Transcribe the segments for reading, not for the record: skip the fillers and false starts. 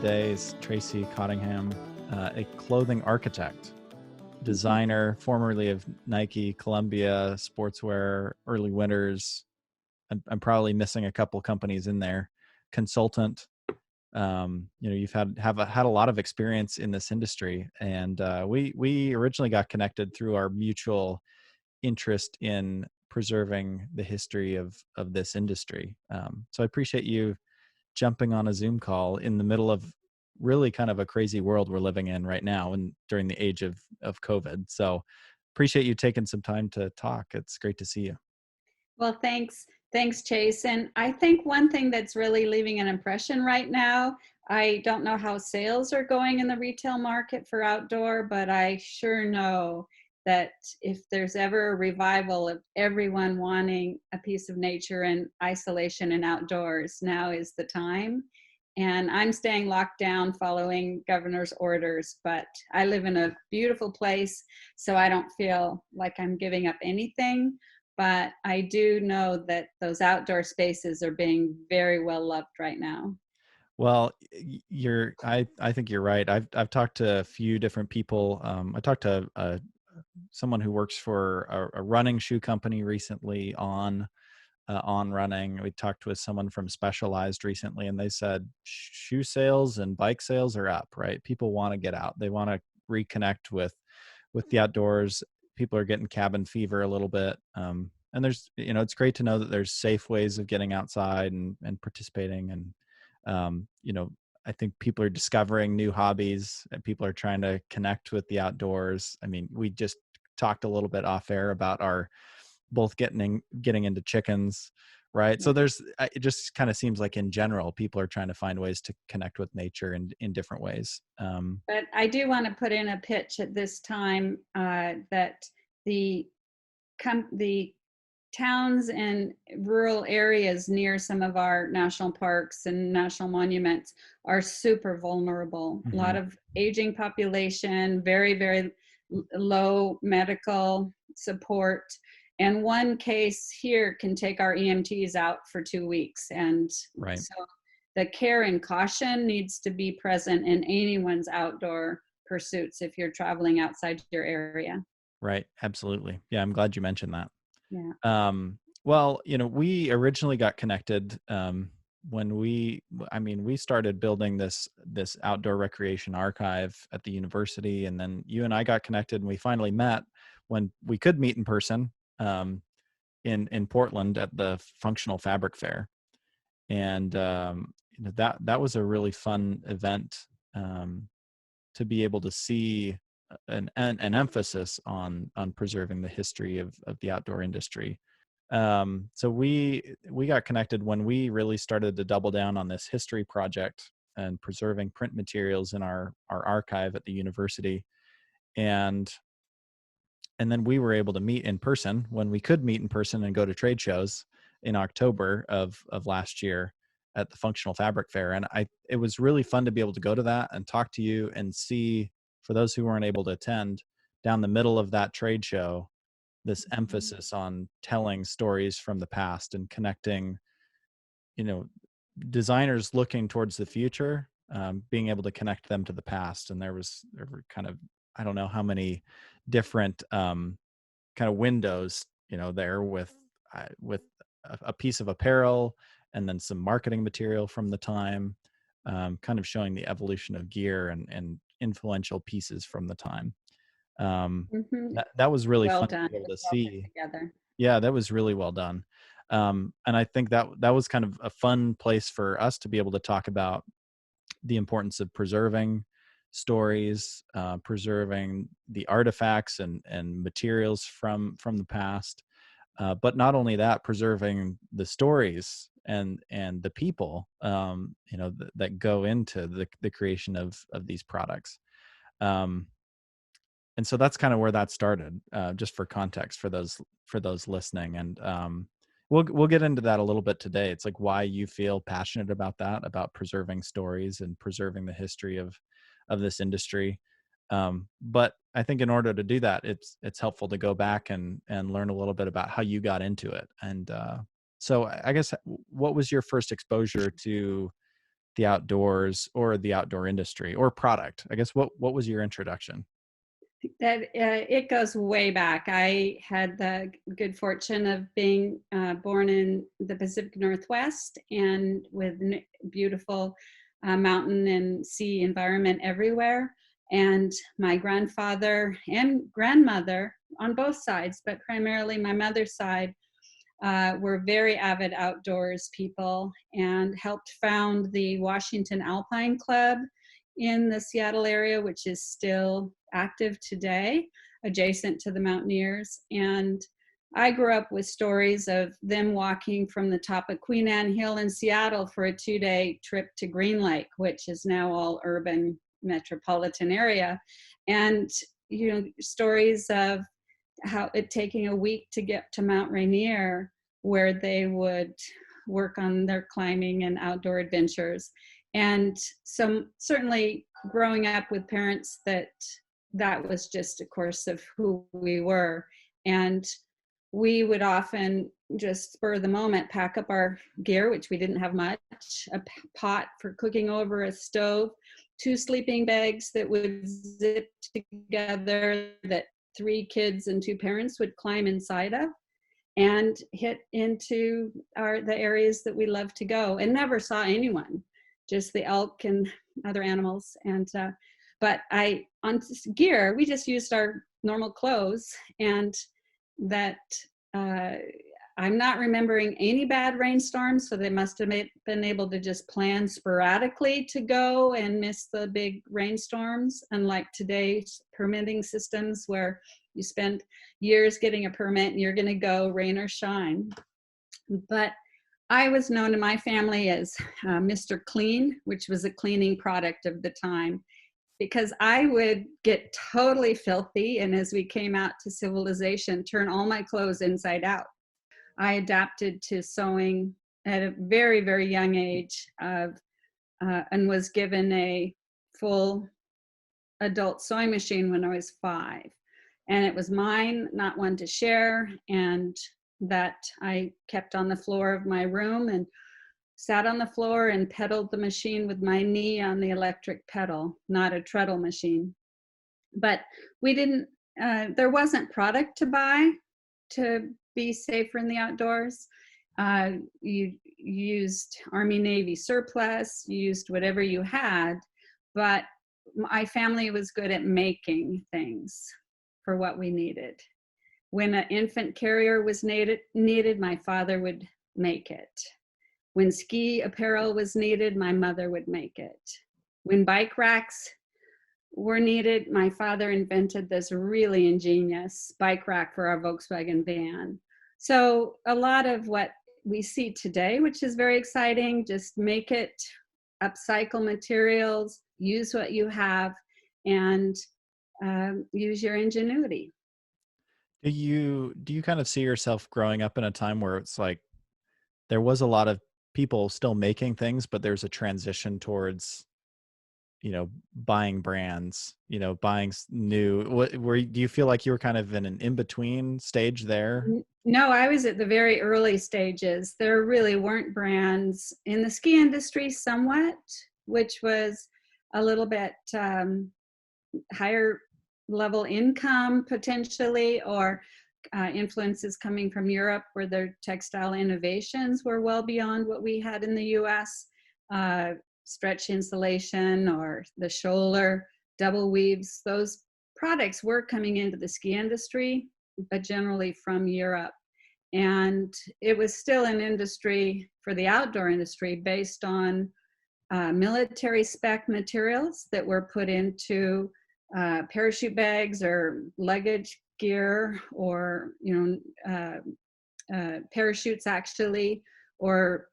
today is Tracey Cottingham, a clothing architect, designer, formerly of Nike, Columbia Sportswear, Early Winters. I'm probably missing a couple companies in there. Consultant. You've had a lot of experience in this industry, and we originally got connected through our mutual interest in preserving the history of this industry. So I appreciate you jumping on a Zoom call in the middle of really kind of a crazy world we're living in right now and during the age of COVID. So appreciate you taking some time to talk. It's great to see you. Well, thanks. Thanks, Chase. And I think one thing that's really leaving an impression right now, I don't know how sales are going in the retail market for outdoor, but I sure know that if there's ever a revival of everyone wanting a piece of nature and isolation and outdoors, now is the time. And I'm staying locked down following governor's orders, but I live in a beautiful place, so I don't feel like I'm giving up anything. But I do know that those outdoor spaces are being very well loved right now. Well, I think you're right. I've talked to a few different people. I talked to someone who works for a running shoe company recently on running. We talked with someone from Specialized recently, and they said shoe sales and bike sales are up, right? People want to get out. They want to reconnect with the outdoors. People are getting cabin fever a little bit. And there's, it's great to know that there's safe ways of getting outside and participating. And, I think people are discovering new hobbies and people are trying to connect with the outdoors. I mean, we just talked a little bit off air about our both getting into chickens, right? So it just kind of seems like in general, people are trying to find ways to connect with nature in different ways. But I do want to put in a pitch at this time that the towns and rural areas near some of our national parks and national monuments are super vulnerable. A lot of aging population, very, very low medical support. And one case here can take our EMTs out for 2 weeks. And right. So the care and caution needs to be present in anyone's outdoor pursuits if you're traveling outside your area. Right. Absolutely. Yeah. I'm glad you mentioned that. Yeah. Well, we originally got connected when we started building this outdoor recreation archive at the university, and then you and I got connected, and we finally met when we could meet in person in Portland at the Functional Fabric Fair, and that was a really fun event to be able to see an emphasis on preserving the history of the outdoor industry. So we got connected when we really started to double down on this history project and preserving print materials in our archive at the university. And then we were able to meet in person when we could meet in person and go to trade shows in October of last year at the Functional Fabric Fair. And it was really fun to be able to go to that and talk to you and see, for those who weren't able to attend, down the middle of that trade show, this emphasis on telling stories from the past and connecting, designers looking towards the future, being able to connect them to the past. And there were kind of, I don't know how many different kind of windows, there with a piece of apparel and then some marketing material from the time, kind of showing the evolution of gear and influential pieces from the time. That was really well fun done. to be able to Well see. together. Yeah, that was really well done. And I think that was kind of a fun place for us to be able to talk about the importance of preserving stories, preserving the artifacts and materials from the past. But not only that, preserving the stories and the people, that go into the creation of these products. And so that's kind of where that started, just for context for those listening. And we'll get into that a little bit today. It's like why you feel passionate about that, about preserving stories and preserving the history of this industry. But I think in order to do that, it's helpful to go back and learn a little bit about how you got into it. And so I guess, what was your first exposure to the outdoors or the outdoor industry or product? I guess what was your introduction? That it goes way back. I had the good fortune of being born in the Pacific Northwest, and with beautiful mountain and sea environment everywhere. And my grandfather and grandmother on both sides, but primarily my mother's side, were very avid outdoors people and helped found the Washington Alpine Club in the Seattle area, which is still active today, adjacent to the Mountaineers. And I grew up with stories of them walking from the top of Queen Anne Hill in Seattle for a 2-day trip to Green Lake, which is now all urban metropolitan area. And, stories of how it taking a week to get to Mount Rainier, where they would work on their climbing and outdoor adventures. And so certainly growing up with parents that was just a course of who we were. And we would often just spur the moment, pack up our gear, which we didn't have much, a pot for cooking over a stove, 2 sleeping bags that would zip together that 3 kids and 2 parents would climb inside of, and hit into the areas that we love to go, and never saw anyone, just the elk and other animals. And but on gear, we just used our normal clothes, and that I'm not remembering any bad rainstorms, so they must have been able to just plan sporadically to go and miss the big rainstorms, unlike today's permitting systems where you spend years getting a permit and you're going to go rain or shine. But I was known in my family as Mr. Clean, which was a cleaning product of the time, because I would get totally filthy, and as we came out to civilization, turn all my clothes inside out. I adapted to sewing at a very, very young age and was given a full adult sewing machine when I was 5. And it was mine, not one to share, and that I kept on the floor of my room and sat on the floor and pedaled the machine with my knee on the electric pedal, not a treadle machine. But we didn't, there wasn't product to buy to be safer in the outdoors. You used Army Navy surplus, you used whatever you had, but my family was good at making things for what we needed. When an infant carrier was needed, my father would make it. When ski apparel was needed, my mother would make it. When bike racks were needed, my father invented this really ingenious bike rack for our Volkswagen van. So a lot of what we see today, which is very exciting, just make it, upcycle materials, use what you have, and use your ingenuity. Do you kind of see yourself growing up in a time where it's like there was a lot of people still making things, but there's a transition towards, buying brands, buying new, do you feel like you were kind of in an in-between stage there? No, I was at the very early stages. There really weren't brands in the ski industry somewhat, which was a little bit higher level income potentially, or influences coming from Europe where their textile innovations were well beyond what we had in the US. Stretch insulation or the shoulder, double weaves, those products were coming into the ski industry, but generally from Europe. And it was still an industry for the outdoor industry based on military spec materials that were put into parachute bags or luggage gear, or parachutes actually, or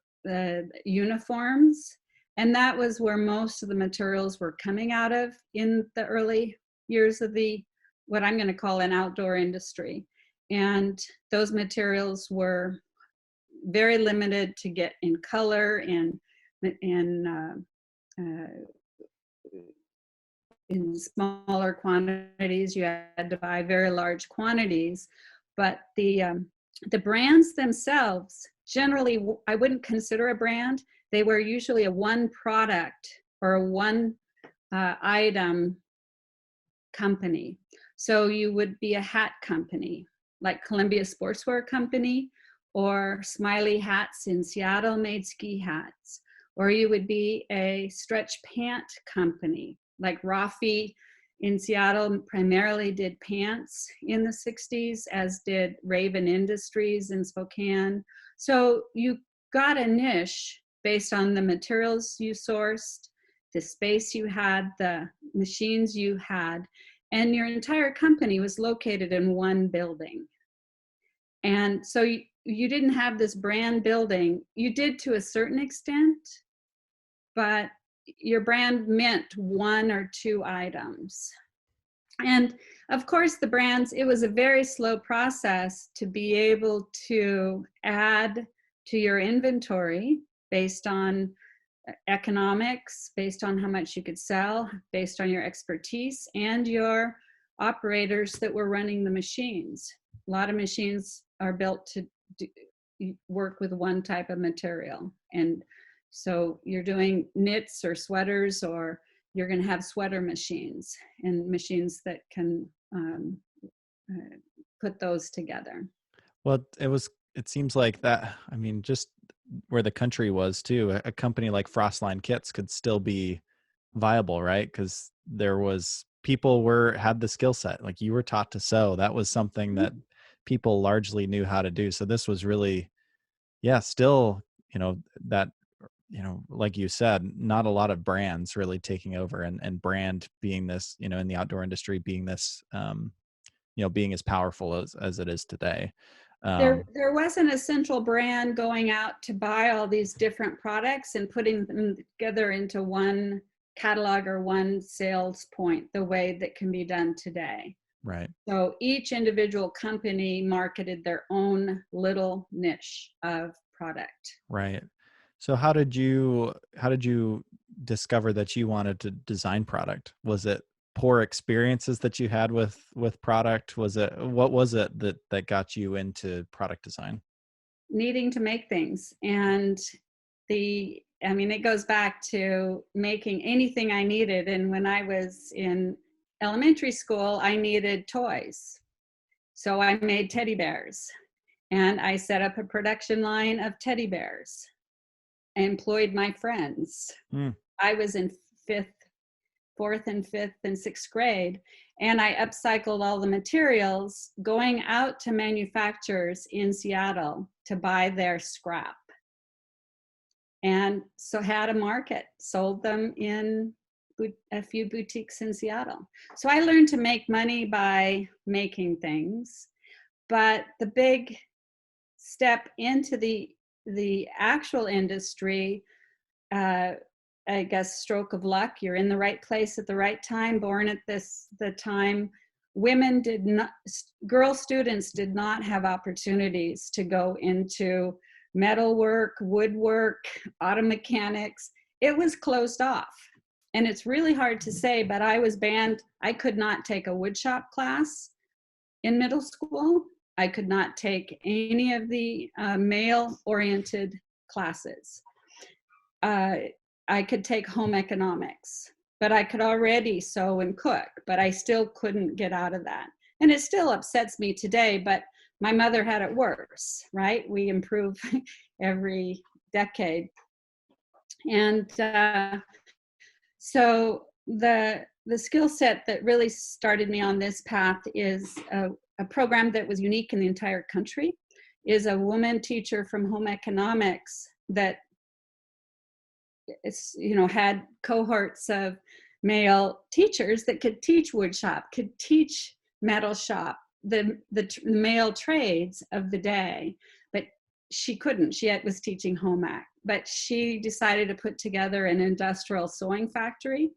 uniforms. And that was where most of the materials were coming out of in the early years of what I'm going to call an outdoor industry. And those materials were very limited to get in color and in smaller quantities. You had to buy very large quantities. But the brands themselves, generally, I wouldn't consider a brand they were usually a one product or a one item company. So you would be a hat company, like Columbia Sportswear Company, or Smiley Hats in Seattle made ski hats. Or you would be a stretch pant company, like Rafi in Seattle primarily did pants in the 60s, as did Raven Industries in Spokane. So you got a niche based on the materials you sourced, the space you had, the machines you had, and your entire company was located in one building. And so you didn't have this brand building. You did to a certain extent, but your brand meant one or two items. And of course, the brands, it was a very slow process to be able to add to your inventory based on economics, based on how much you could sell, based on your expertise and your operators that were running the machines. A lot of machines are built to work with one type of material. And so you're doing knits or sweaters, or you're going to have sweater machines and machines that can put those together. Well, it seems like that, I mean, just where the country was too, a company like Frostline Kits could still be viable, right? Because people had the skill set. Like, you were taught to sew. That was something that people largely knew how to do. So this was really, still, that, like you said, not a lot of brands really taking over, and brand being this, in the outdoor industry being this, being as powerful as it is today. There wasn't a central brand going out to buy all these different products and putting them together into one catalog or one sales point the way that can be done today. Right. So each individual company marketed their own little niche of product. Right. So how did you discover that you wanted to design product? Was it poor experiences that you had with product? What was it that got you into product design? Needing to make things. And it goes back to making anything I needed. And when I was in elementary school, I needed toys. So I made teddy bears, and I set up a production line of teddy bears. I employed my friends. I was in fourth and fifth and sixth grade, and I upcycled all the materials, going out to manufacturers in Seattle to buy their scrap. And so had a market, sold them in a few boutiques in Seattle. So I learned to make money by making things, but the big step into the actual industry, I guess, stroke of luck. You're in the right place at the right time, born at the time. Girl students did not have opportunities to go into metalwork, woodwork, auto mechanics. It was closed off. And it's really hard to say, but I was banned. I could not take a woodshop class in middle school. I could not take any of the male-oriented classes. I could take home economics, but I could already sew and cook, but I still couldn't get out of that. And it still upsets me today, but my mother had it worse, right? We improve every decade. And so the skill set that really started me on this path is a program that was unique in the entire country, is a woman teacher from home economics that had cohorts of male teachers that could teach woodshop, could teach metal shop, the male trades of the day, but she couldn't. She was teaching home ec, but she decided to put together an industrial sewing factory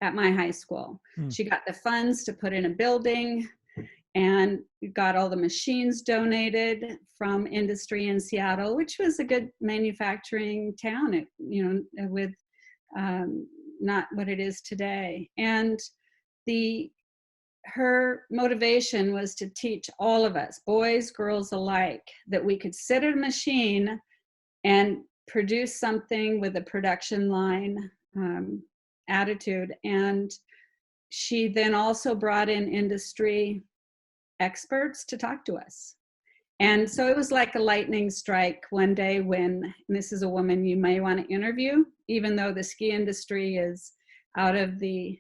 at my high school. She got the funds to put in a building and got all the machines donated from industry in Seattle, which was a good manufacturing town, with not what it is today. And her motivation was to teach all of us, boys, girls alike, that we could sit at a machine and produce something with a production line attitude. And she then also brought in industry experts to talk to us. And so it was like a lightning strike one day when, and this is a woman you may want to interview, even though the ski industry is out of the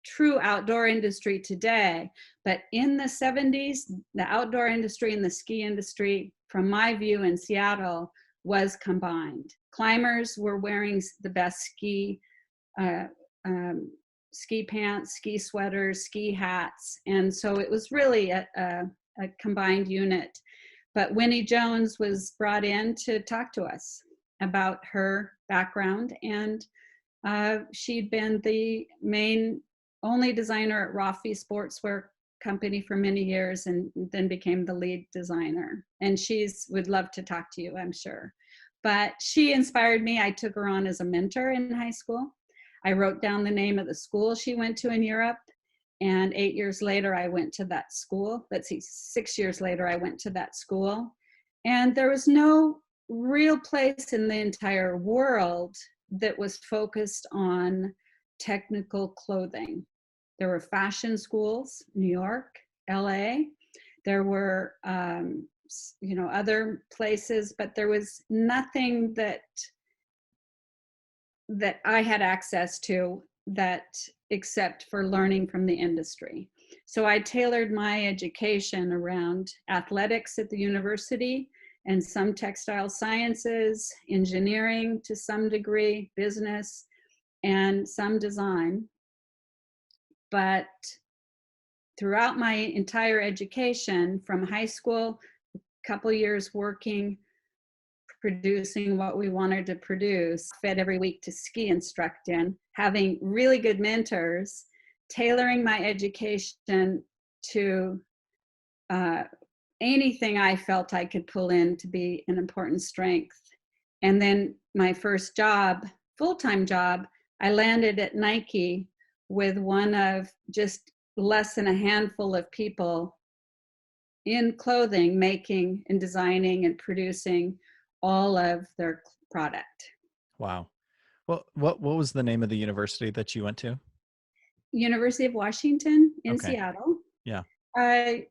true outdoor industry today. But in the 70s, the outdoor industry and the ski industry, from my view in Seattle, was combined. Climbers were wearing the best ski pants, ski sweaters, ski hats. And so it was really a combined unit. But Winnie Jones was brought in to talk to us about her background. And she'd been the only designer at Rafi Sportswear Company for many years, and then became the lead designer. And would love to talk to you, I'm sure. But she inspired me. I took her on as a mentor in high school. I wrote down the name of the school she went to in Europe. And 8 years later, I went to that school. 6 years later, I went to that school. And there was no real place in the entire world that was focused on technical clothing. There were fashion schools, New York, LA. There were, other places, but there was nothing that I had access to except for learning from the industry. So I tailored my education around athletics at the university and some textile sciences, engineering to some degree, business, and some design. But throughout my entire education, from high school, a couple years working, producing what we wanted to produce, fed every week to ski instruct in, having really good mentors, tailoring my education to anything I felt I could pull in to be an important strength. And then my first job, full-time job, I landed at Nike with one of just less than a handful of people in clothing, making and designing and producing all of their product. Wow. Well, what was the name of the university that you went to? University of Washington in Okay. Seattle. Yeah. I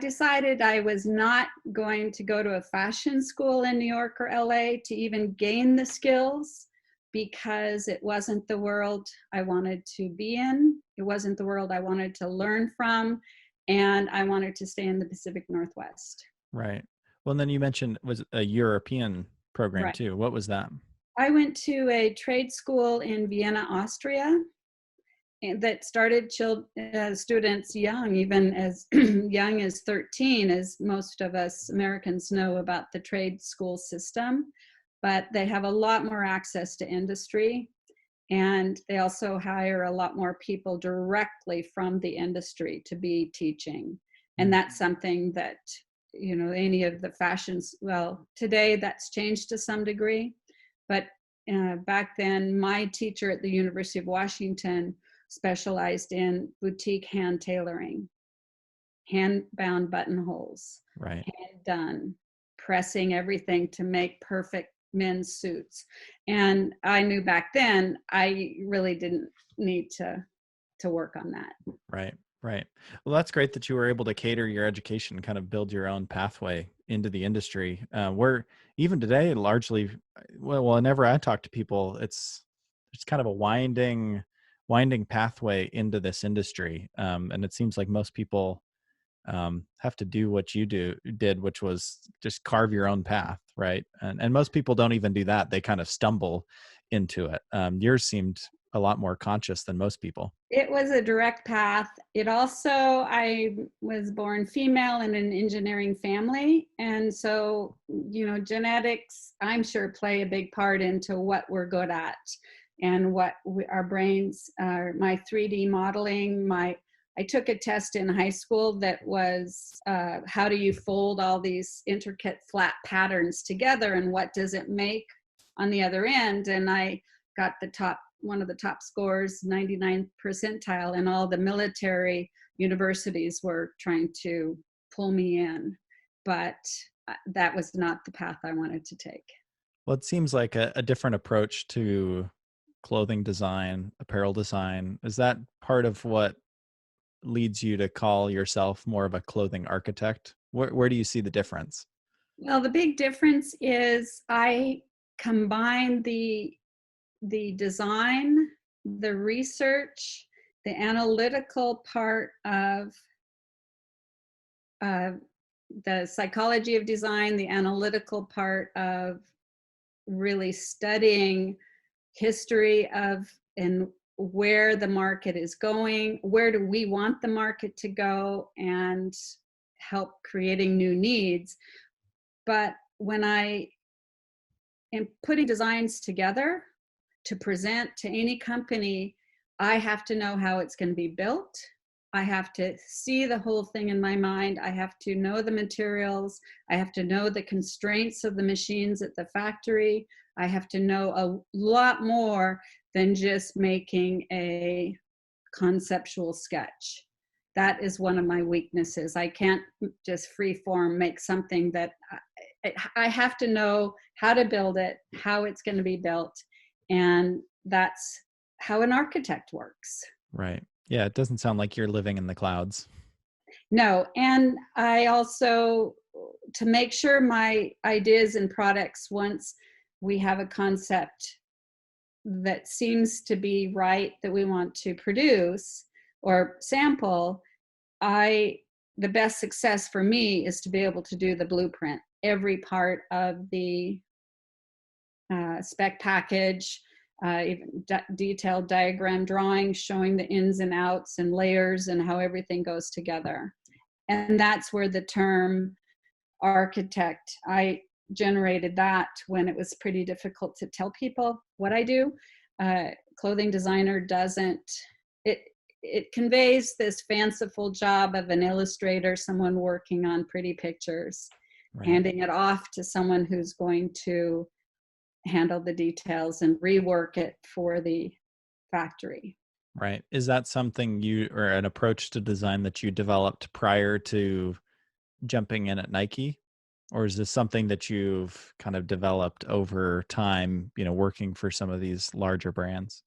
decided I was not going to go to a fashion school in New York or LA to even gain the skills, because it wasn't the world I wanted to be in. It wasn't the world I wanted to learn from. And I wanted to stay in the Pacific Northwest. Right. Well, and then you mentioned was a European program Right. too. What was that? I went to a trade school in Vienna, Austria, that started students young, even as young as 13, as most of us Americans know about the trade school system. But they have a lot more access to industry, and they also hire a lot more people directly from the industry to be teaching. And that's something that, any of the fashions, well, today that's changed to some degree, but back then my teacher at the University of Washington specialized in boutique hand tailoring, hand-bound buttonholes, Right. hand-done, pressing everything to make perfect men's suits. And I knew back then I really didn't need to work on that. Right. Right. Well, that's great that you were able to cater your education, kind of build your own pathway into the industry. Where even today, largely, whenever I talk to people, it's kind of a winding pathway into this industry, and it seems like most people have to do what you did, which was just carve your own path, right? And most people don't even do that; they kind of stumble into it. Yours seemed a lot more conscious than most people. It was a direct path. I was born female in an engineering family. And so, genetics, I'm sure, play a big part into what we're good at and what our brains are. My 3D modeling, I took a test in high school that was how do you fold all these intricate flat patterns together, and what does it make on the other end? And I got one of the top scores, 99th percentile, and all the military universities were trying to pull me in. But that was not the path I wanted to take. Well, it seems like a different approach to clothing design, apparel design. Is that part of what leads you to call yourself more of a clothing architect? Where do you see the difference? Well, the big difference is I combine the design, the research, the analytical part of uh, the psychology of design, the analytical part of really studying history of and where the market is going, where do we want the market to go, and help creating new needs. But when I am putting designs together to present to any company, I have to know how it's going to be built. I have to see the whole thing in my mind. I have to know the materials. I have to know the constraints of the machines at the factory. I have to know a lot more than just making a conceptual sketch. That is one of my weaknesses. I can't just free form make something that I have to know how to build it, how it's going to be built. And that's how an architect works. Right. Yeah, it doesn't sound like you're living in the clouds. No, and I also, to make sure my ideas and products, once we have a concept that seems to be right that we want to produce or sample, the best success for me is to be able to do the blueprint, every part of the spec package, even detailed diagram drawings showing the ins and outs and layers and how everything goes together. And that's where the term architect, I generated that when it was pretty difficult to tell people what I do. Clothing designer doesn't, it conveys this fanciful job of an illustrator, someone working on pretty pictures, Right. handing it off to someone who's going to handle the details and rework it for the factory. Right. Is that something you or an approach to design that you developed prior to jumping in at Nike? Or is this something that you've kind of developed over time, working for some of these larger brands?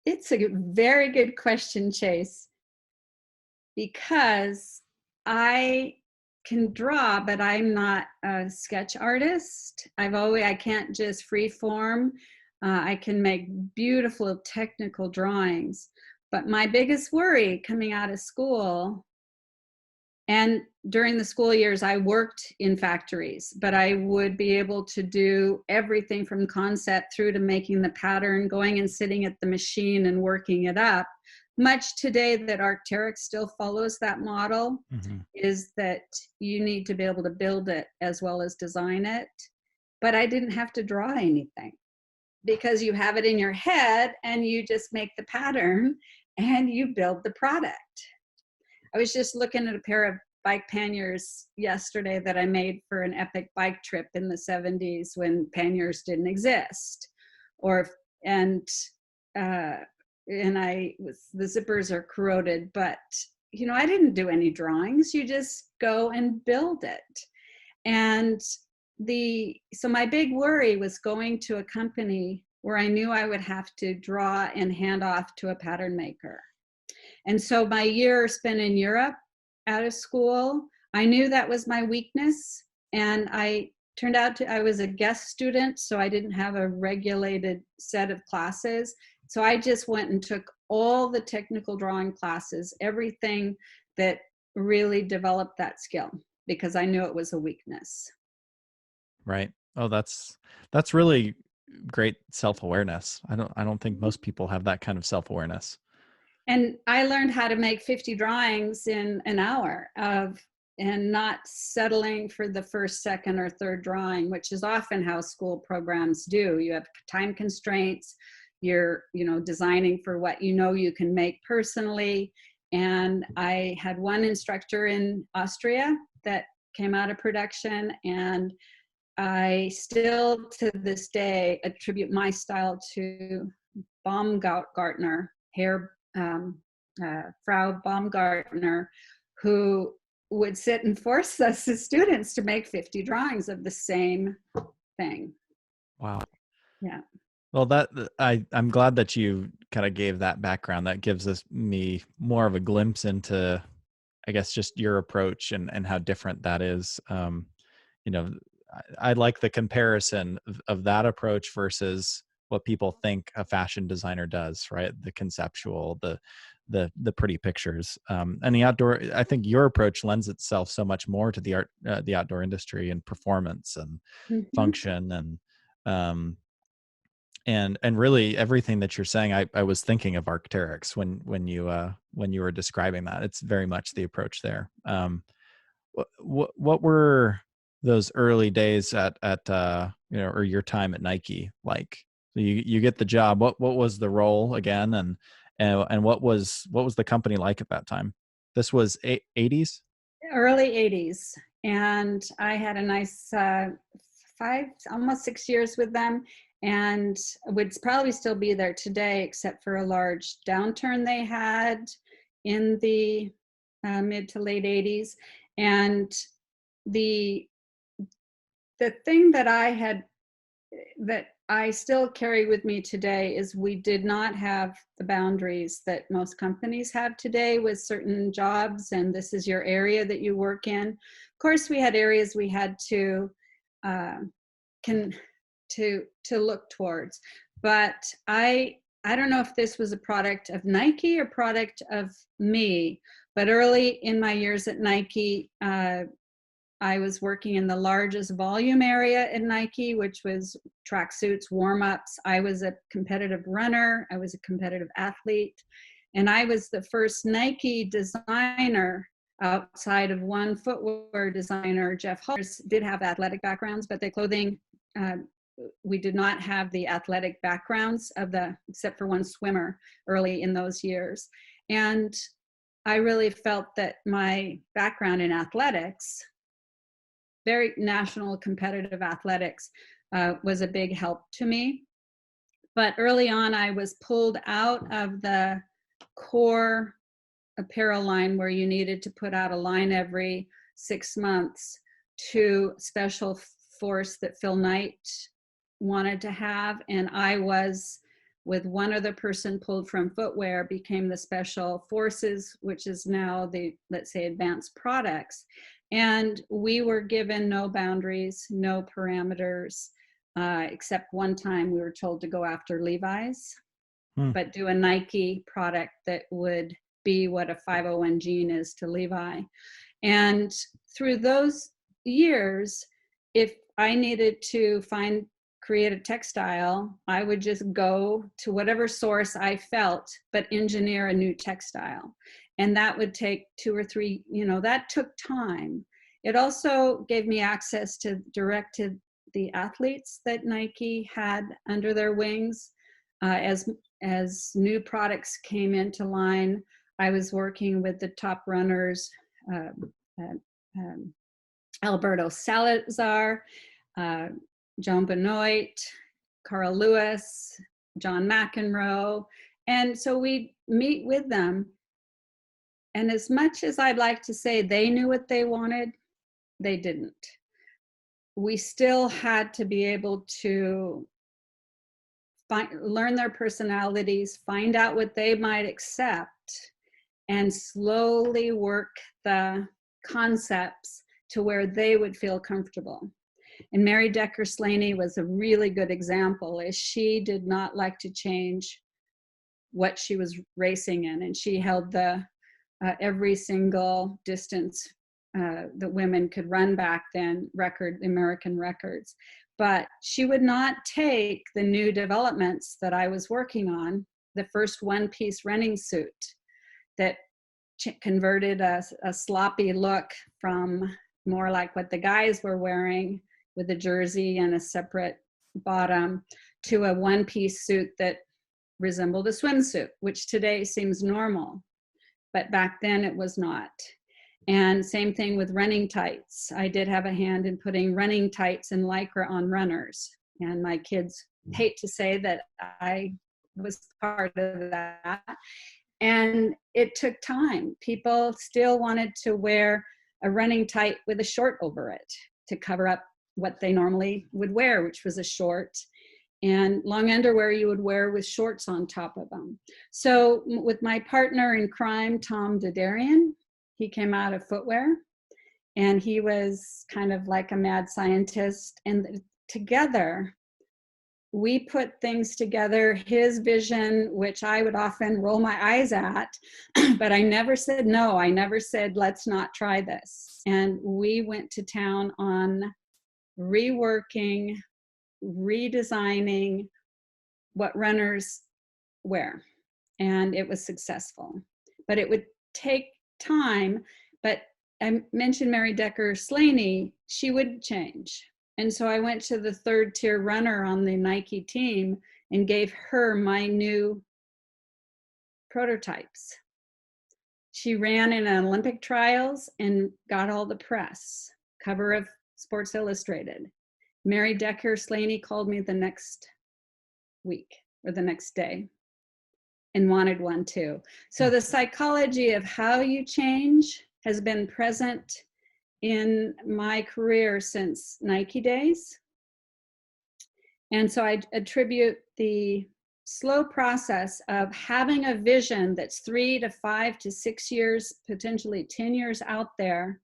It's a very good question, Chase, because I can draw, but I'm not a sketch artist. I can't just free form. I can make beautiful technical drawings. But my biggest worry coming out of school, and during the school years, I worked in factories, but I would be able to do everything from concept through to making the pattern, going and sitting at the machine and working it up. Much today that Arc'teryx still follows that model Hmm. is that you need to be able to build it as well as design it. But I didn't have to draw anything because you have it in your head and you just make the pattern and you build the product. I was just looking at a pair of bike panniers yesterday that I made for an epic bike trip in the 70s when panniers didn't exist. Or and uh, the zippers are corroded, but I didn't do any drawings. You just go and build it. And so my big worry was going to a company where I knew I would have to draw and hand off to a pattern maker. And so my year spent in Europe out of school, I knew that was my weakness. And I was a guest student, so I didn't have a regulated set of classes. So I just went and took all the technical drawing classes, everything that really developed that skill, because I knew it was a weakness. Right. Oh, that's really great self-awareness. I don't think most people have that kind of self-awareness. And I learned how to make 50 drawings in an hour and not settling for the first, second, or third drawing, which is often how school programs do. You have time constraints. You're, designing for what you can make personally. And I had one instructor in Austria that came out of production, and I still to this day attribute my style to Baumgartner, Frau Baumgartner, who would sit and force us as students to make 50 drawings of the same thing. Wow. Yeah. Well, I'm glad that you kind of gave that background. That gives me more of a glimpse into, I guess, just your approach and how different that is. You know, I like the comparison of that approach versus what people think a fashion designer does, right? The conceptual, the pretty pictures, and the outdoor. I think your approach lends itself so much more to the outdoor industry and performance and Hmm. function um, and really everything that you're saying. I was thinking of Arc'teryx when you were describing that. It's very much the approach there. What were those early days at or your time at Nike like? So you get the job. What was the role again, and what was the company like at that time? This was 80s. Early 80s. And I had a nice almost 6 years with them, and would probably still be there today, except for a large downturn they had in the mid to late 80s. And the the thing that I still carry with me today is we did not have the boundaries that most companies have today with certain jobs, and this is your area that you work in. Of course, we had areas we had to uh, can to look towards, but I don't know if this was a product of Nike or product of me. But early in my years at Nike, I was working in the largest volume area in Nike, which was tracksuits, warm-ups. I was a competitive runner. I was a competitive athlete. And I was the first Nike designer outside of one footwear designer. Jeff Hollers did have athletic backgrounds, but the clothing, uh, we did not have the athletic backgrounds except for one swimmer early in those years. And I really felt that my background in athletics, very national competitive athletics, was a big help to me. But early on, I was pulled out of the core apparel line where you needed to put out a line every 6 months to special force that Phil Knight wanted to have. And I was, with one other person, pulled from footwear, became the special forces, which is now the, let's say, advanced products. And we were given no boundaries, no parameters, except one time we were told to go after Levi's, Hmm. but do a Nike product that would be what a 501 gene is to Levi. And through those years, if I needed to create a textile, I would just go to whatever source I felt, but engineer a new textile. And that would take 2 or 3, that took time. It also gave me access to direct to the athletes that Nike had under their wings. As new products came into line, I was working with the top runners, uh, uh, um, Alberto Salazar, uh, Joan Benoit, Carl Lewis, John McEnroe. And so we'd meet with them. And as much as I'd like to say they knew what they wanted, they didn't. We still had to be able to learn their personalities, find out what they might accept, and slowly work the concepts to where they would feel comfortable. And Mary Decker Slaney was a really good example, as she did not like to change what she was racing in, and she held the every single distance that women could run back then, American records. But she would not take the new developments that I was working on, the first one-piece running suit that converted a sloppy look from more like what the guys were wearing with a jersey and a separate bottom to a one-piece suit that resembled a swimsuit, which today seems normal, but back then it was not. And same thing with running tights. I did have a hand in putting running tights and Lycra on runners. And my kids hate to say that I was part of that. And it took time. People still wanted to wear a running tight with a short over it to cover up what they normally would wear, which was a short and long underwear you would wear with shorts on top of them. So with my partner in crime, Tom Dodarian, he came out of footwear, and he was kind of like a mad scientist. And together, we put things together, his vision, which I would often roll my eyes at, but I never said no. I never said, let's not try this. And we went to town on reworking, redesigning what runners wear. And it was successful. But it would take time. But I mentioned Mary Decker Slaney, she would change. And so I went to the third tier runner on the Nike team and gave her my new prototypes. She ran in Olympic trials and got all the press, cover of Sports Illustrated. Mary Decker Slaney called me the next week or the next day and wanted one too. So the psychology of how you change has been present in my career since Nike days. And so I attribute the slow process of having a vision that's 3 to 5 to 6 years, potentially 10 years out there,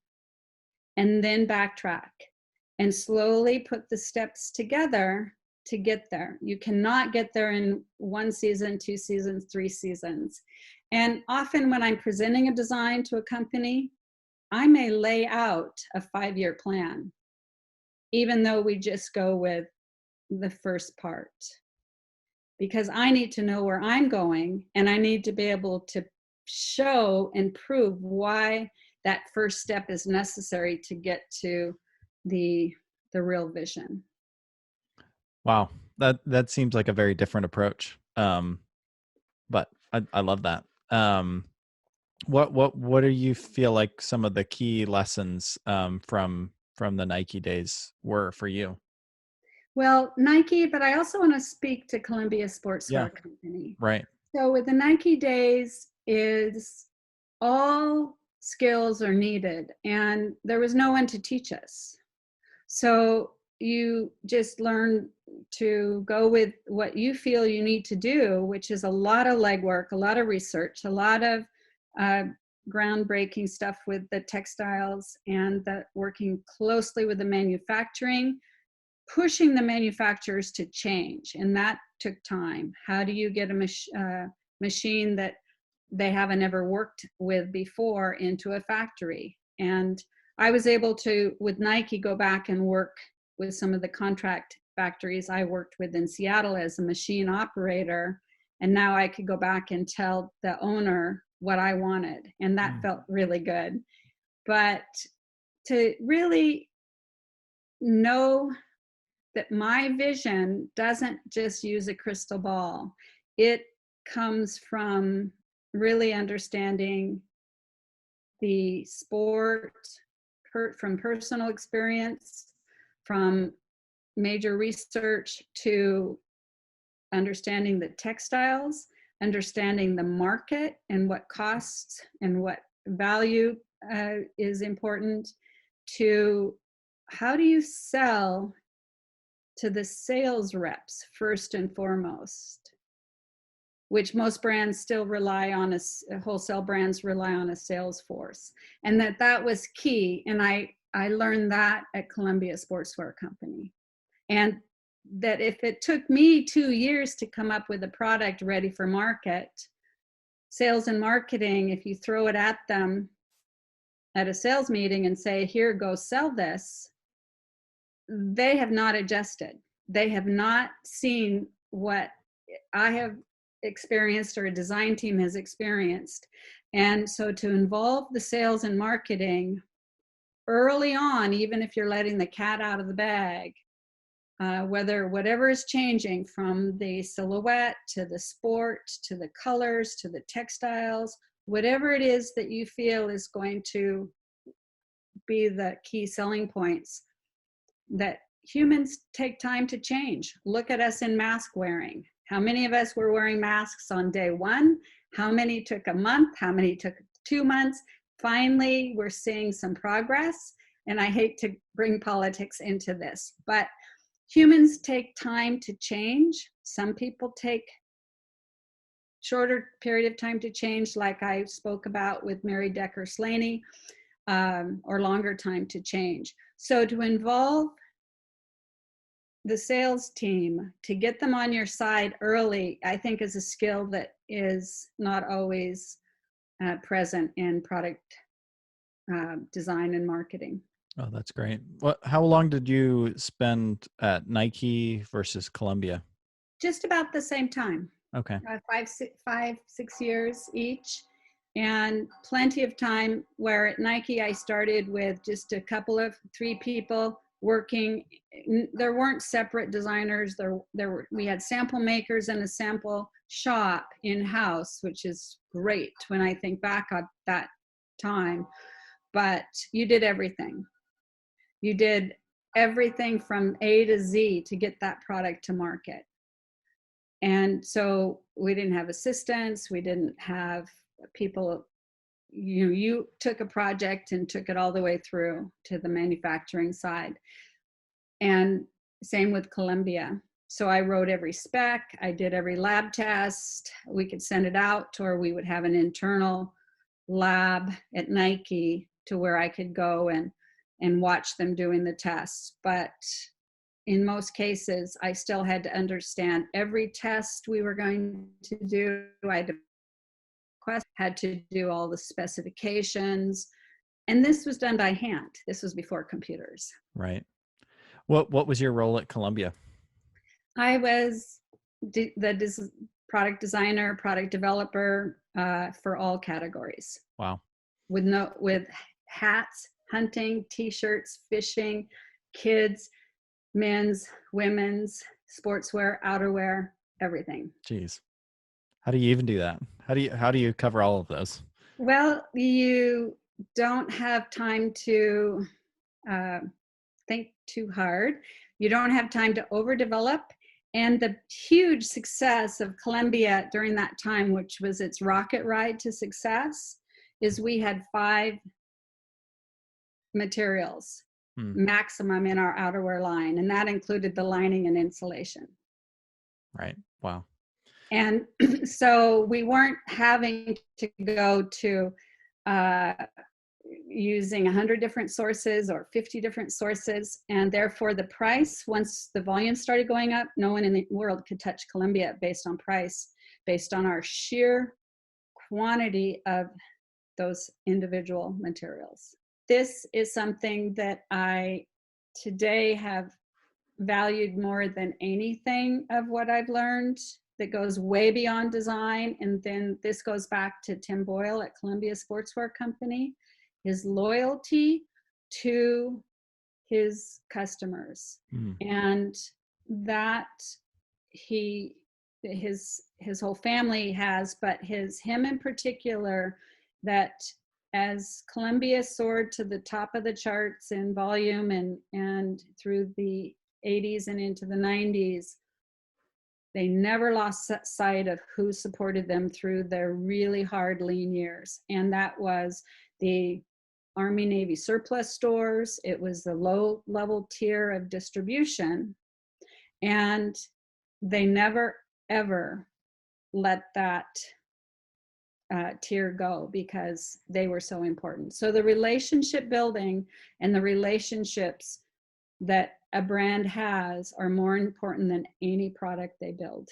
and then backtrack and slowly put the steps together to get there. You cannot get there in 1 season, 2 seasons, 3 seasons. And often when I'm presenting a design to a company, I may lay out a 5-year plan, even though we just go with the first part, because I need to know where I'm going, and I need to be able to show and prove why that first step is necessary to get to the real vision. Wow, that seems like a very different approach. But I love that. What do you feel like some of the key lessons from the Nike days were for you? Well, Nike, but I also want to speak to Columbia Yeah, Sportswear Company. right. So with the Nike days is all skills are needed, and there was no one to teach us. So you just learn to go with what you feel you need to do, which is a lot of legwork, a lot of research, a lot of groundbreaking stuff with the textiles, and the working closely with the manufacturing, pushing the manufacturers to change. And that took time. How do you get a machine that they haven't ever worked with before into a factory? And I was able to, with Nike, go back and work with some of the contract factories I worked with in Seattle as a machine operator. And now I could go back and tell the owner what I wanted. And that felt really good. But to really know that my vision doesn't just use a crystal ball. It comes from really understanding the sport, from personal experience, from major research, to understanding the textiles, understanding the market and what costs and what value is important, to how do you sell to the sales reps first and foremost, which most brands still rely on, wholesale brands rely on a sales force. And that was key. And I learned that at Columbia Sportswear Company. And that if it took me 2 years to come up with a product ready for market, sales and marketing, if you throw it at them at a sales meeting and say, here, go sell this, they have not adjusted. They have not seen what I have experienced or a design team has experienced. And so to involve the sales and marketing early on, even if you're letting the cat out of the bag, whatever is changing, from the silhouette to the sport to the colors to the textiles, whatever it is that you feel is going to be the key selling points, that humans take time to change. Look at us in mask wearing. How many of us were wearing masks on day 1? How many took a month? How many took 2 months? Finally, we're seeing some progress. and I hate to bring politics into this, but humans take time to change. Some people take shorter period of time to change, like I spoke about with Mary Decker Slaney, or longer time to change. So to involve the sales team, to get them on your side early, I think is a skill that is not always present in product design and marketing. Oh, that's great. How long did you spend at Nike versus Columbia? Just about the same time. Okay. 6 years each, and plenty of time where at Nike I started with just a couple of 3 people working. There weren't separate designers. We had sample makers and a sample shop in-house, which is great when I think back at that time. But you did everything. You did everything from A to Z to get that product to market. And so we didn't have assistants, we didn't have people. You took a project and took it all the way through to the manufacturing side. And same with Columbia. So I wrote every spec, I did every lab test. We could send it out, or we would have an internal lab at Nike to where I could go and watch them doing the tests. But in most cases, I still had to understand every test we were going to do. I had to do all the specifications, and this was done by hand. This was before computers. Right. What was your role at Columbia? I was the product designer, product developer for all categories. Wow. With hats, hunting, t-shirts, fishing, kids, men's, women's, sportswear, outerwear, everything. Jeez. How do you even do that? How do you cover all of those? Well, you don't have time to think too hard. You don't have time to overdevelop. And the huge success of Columbia during that time, which was its rocket ride to success, is we had 5 materials maximum in our outerwear line, and that included the lining and insulation. Right. Wow. And so we weren't having to go to using 100 different sources or 50 different sources, and therefore the price, once the volume started going up, no one in the world could touch Columbia based on price, based on our sheer quantity of those individual materials. This is something that I today have valued more than anything of what I've learned, that goes way beyond design. And then this goes back to Tim Boyle at Columbia Sportswear Company, his loyalty to his customers. And that his whole family has, but him in particular, that as Columbia soared to the top of the charts in volume and through the 80s and into the 90s, they never lost sight of who supported them through their really hard, lean years. And that was the Army Navy surplus stores. It was the low level tier of distribution. And they never, ever let that tier go, because they were so important. So the relationship building and the relationships that a brand has are more important than any product they build.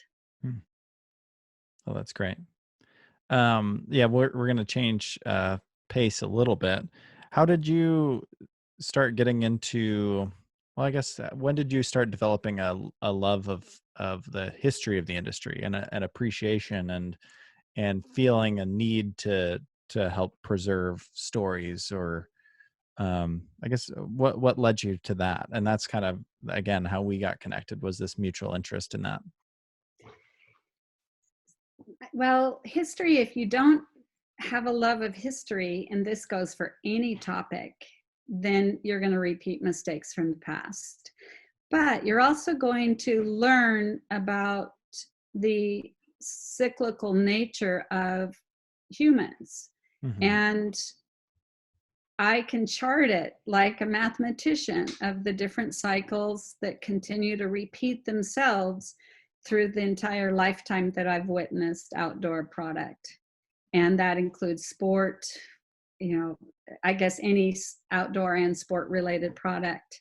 Oh, that's great. Yeah, we're going to change pace a little bit. How did you start getting into, well, I guess, when did you start developing a love of the history of the industry and an appreciation and feeling a need to help preserve stories, or I guess what led you to that? And that's kind of, again, how we got connected, was this mutual interest in that. Well, history, if you don't have a love of history, and this goes for any topic, then you're going to repeat mistakes from the past. But you're also going to learn about the cyclical nature of humans. And I can chart it like a mathematician of the different cycles that continue to repeat themselves through the entire lifetime that I've witnessed outdoor product. And that includes sport, I guess any outdoor and sport related product.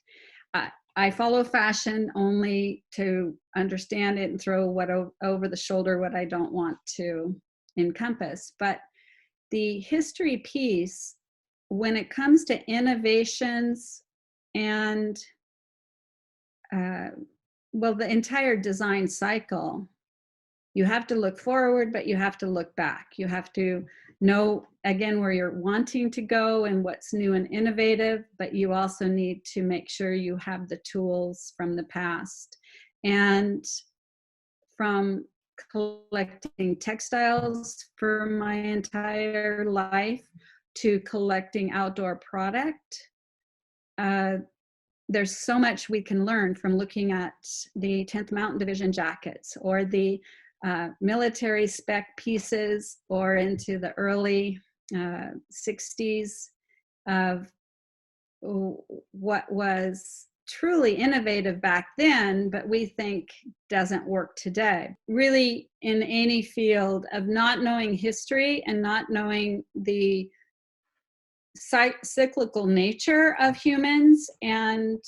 I follow fashion only to understand it and throw what over the shoulder what I don't want to encompass. But the history piece, when it comes to innovations and the entire design cycle, you have to look forward, but you have to look back. You have to know, again, where you're wanting to go and what's new and innovative, but you also need to make sure you have the tools from the past. And from collecting textiles for my entire life to collecting outdoor product, there's so much we can learn from looking at the 10th Mountain Division jackets or the military spec pieces, or into the early 60s of what was truly innovative back then, but we think doesn't work today. Really, in any field of not knowing history and not knowing the cyclical nature of humans and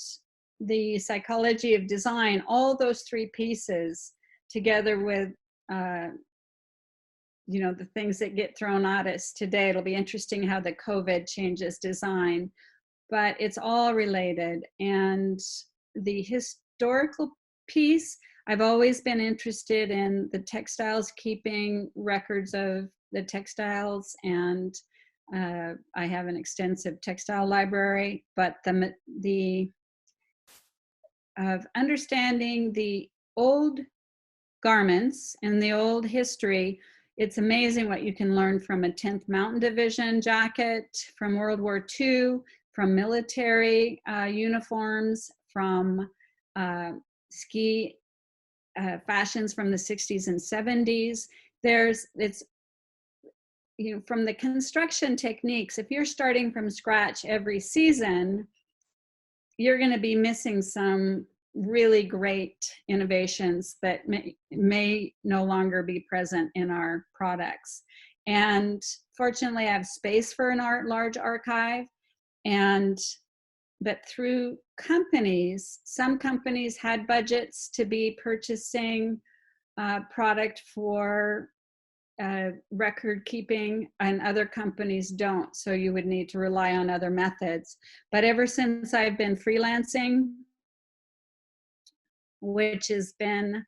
the psychology of design, all those three pieces together with the things that get thrown at us today. It'll be interesting how the COVID changes design, but it's all related. And the historical piece, I've always been interested in the textiles, keeping records of the textiles, and I have an extensive textile library, but the of understanding the old garments and the old history, it's amazing what you can learn from a 10th Mountain Division jacket, from World War II, from military uniforms, from ski fashions from the 60s and 70s. It's from the construction techniques, if you're starting from scratch every season, you're going to be missing some really great innovations that may no longer be present in our products. And fortunately, I have space for an large archive. But through companies, some companies had budgets to be purchasing product for record keeping, and other companies don't. So you would need to rely on other methods. But ever since I've been freelancing, which has been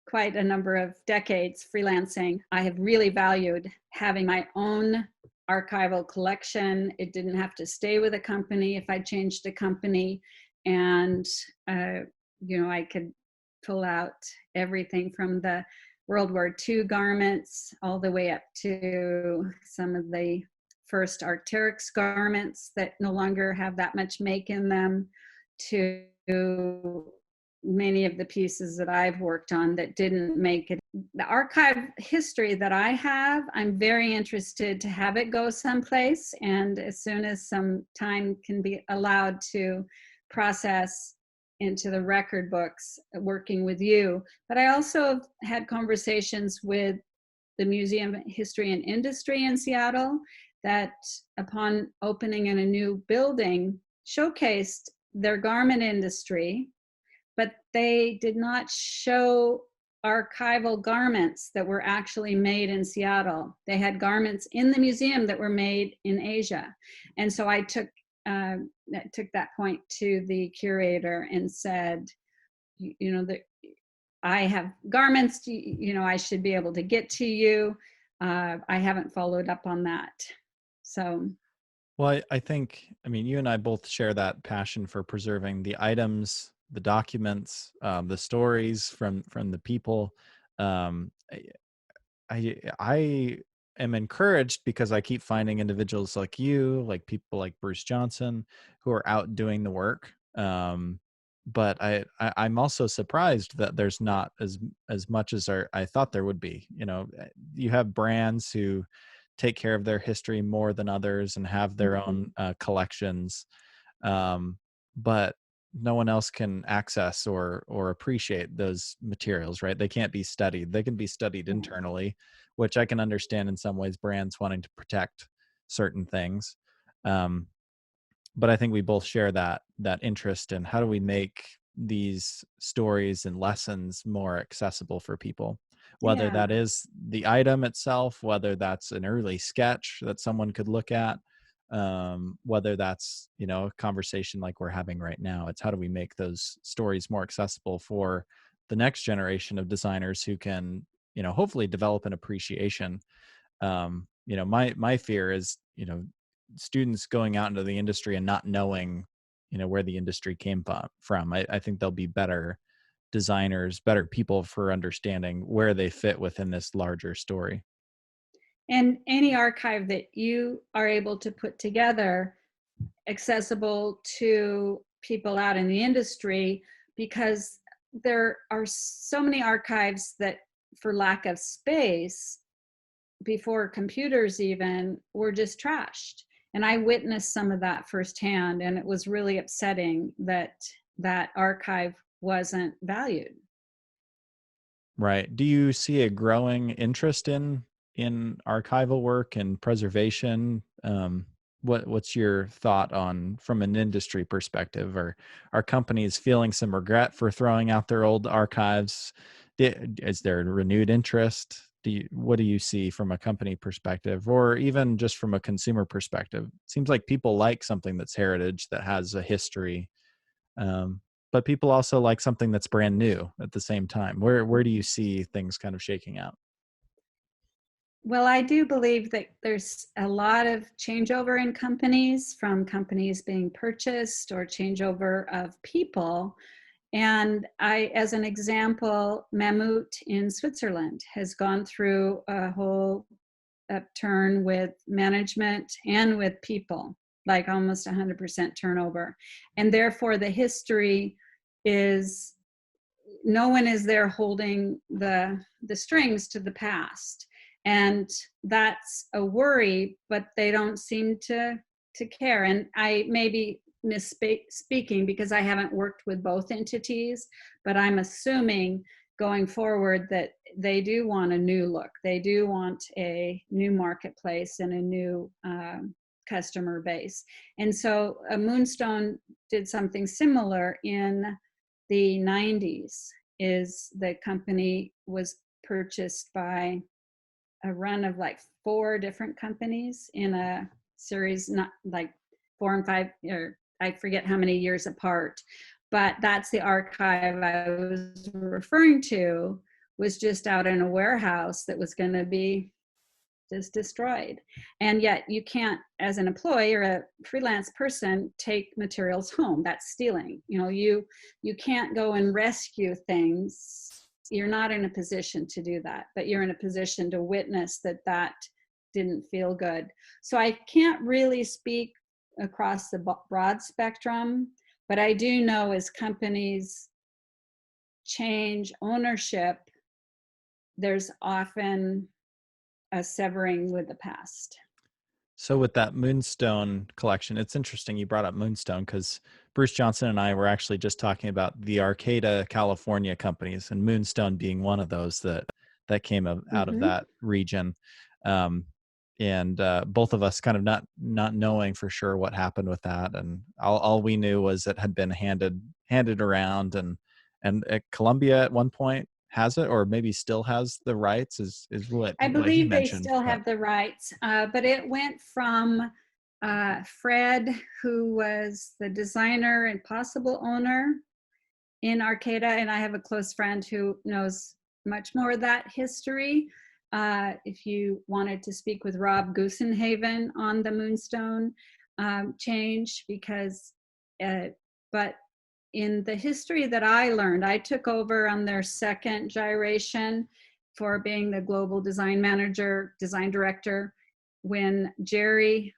quite a number of decades freelancing, I have really valued having my own archival collection. It didn't have to stay with a company if I changed a company. And, I could pull out everything from the World War II garments all the way up to some of the first Arc'teryx garments that no longer have that much make in them, to many of the pieces that I've worked on that didn't make it. The archive history that I have, I'm very interested to have it go someplace, and as soon as some time can be allowed to process into the record books, working with you. But I also have had conversations with the Museum of History and Industry in Seattle that, upon opening in a new building, showcased their garment industry, but they did not show archival garments that were actually made in Seattle. They had garments in the museum that were made in Asia. And so I took that point to the curator and said, that I have garments, I should be able to get to you. I haven't followed up on that. So. Well, I think, you and I both share that passion for preserving the items, the documents, the stories from the people. I am encouraged because I keep finding individuals like you, like people like Bruce Johnson, who are out doing the work. But I'm also surprised that there's not as much as I thought there would be. You have brands who take care of their history more than others and have their Mhm. own collections. But no one else can access or appreciate those materials, right? They can't be studied. They can be studied Yeah. internally, which I can understand in some ways, brands wanting to protect certain things. Um, but I think we both share that interest in how do we make these stories and lessons more accessible for people, whether Yeah. that is the item itself, whether that's an early sketch that someone could look at, whether that's, you know, a conversation like we're having right now. It's how do we make those stories more accessible for the next generation of designers who can, you know, hopefully develop an appreciation. You know, my fear is, you know, students going out into the industry and not knowing, you know, where the industry came from. I think they'll be better designers, better people for understanding where they fit within this larger story. And any archive that you are able to put together accessible to people out in the industry, because there are so many archives that, for lack of space, before computers even, were just trashed. And I witnessed some of that firsthand, and it was really upsetting that that archive wasn't valued. Right. Do you see a growing interest in archival work and preservation? What's your thought on from an industry perspective? Or are companies feeling some regret for throwing out their old archives? Is there renewed interest? What do you see from a company perspective, or even just from a consumer perspective? Seems like people like something that's heritage, that has a history, but people also like something that's brand new at the same time. Where do you see things kind of shaking out? Well, I do believe that there's a lot of changeover in companies, from companies being purchased or changeover of people. And as an example, Mammut in Switzerland has gone through a whole upturn with management and with people, like almost 100% turnover. And therefore, the history is, no one is there holding the strings to the past, and that's a worry, but they don't seem to care. And I may be misspeaking because I haven't worked with both entities, but I'm assuming going forward that they do want a new look, they do want a new marketplace and a new customer base. And so Moonstone did something similar in the 90s. Is the company was purchased by a run of like 4 different companies in a series, not like 4 and 5, or I forget how many years apart. But that's the archive I was referring to, was just out in a warehouse that was going to be just destroyed. And yet you can't, as an employee or a freelance person, take materials home. That's stealing. You know, you can't go and rescue things. You're not in a position to do that, but you're in a position to witness that that didn't feel good. So I can't really speak across the broad spectrum, but I do know as companies change ownership, there's often a severing with the past. So with that Moonstone collection, it's interesting you brought up Moonstone, because Bruce Johnson and I were actually just talking about the Arcata, California companies, and Moonstone being one of those that came out of Mm-hmm. that region. Um, and both of us kind of not knowing for sure what happened with that, and all we knew was it had been handed around, and Columbia at one point has it, or maybe still has the rights, is I what he believe they mentioned. still But have the rights, but it went from Fred, who was the designer and possible owner in Arcata, and I have a close friend who knows much more of that history. If you wanted to speak with Rob Goosenhaven on the Moonstone change, because, but in the history that I learned, I took over on their second gyration for being the global design manager, design director, when Jerry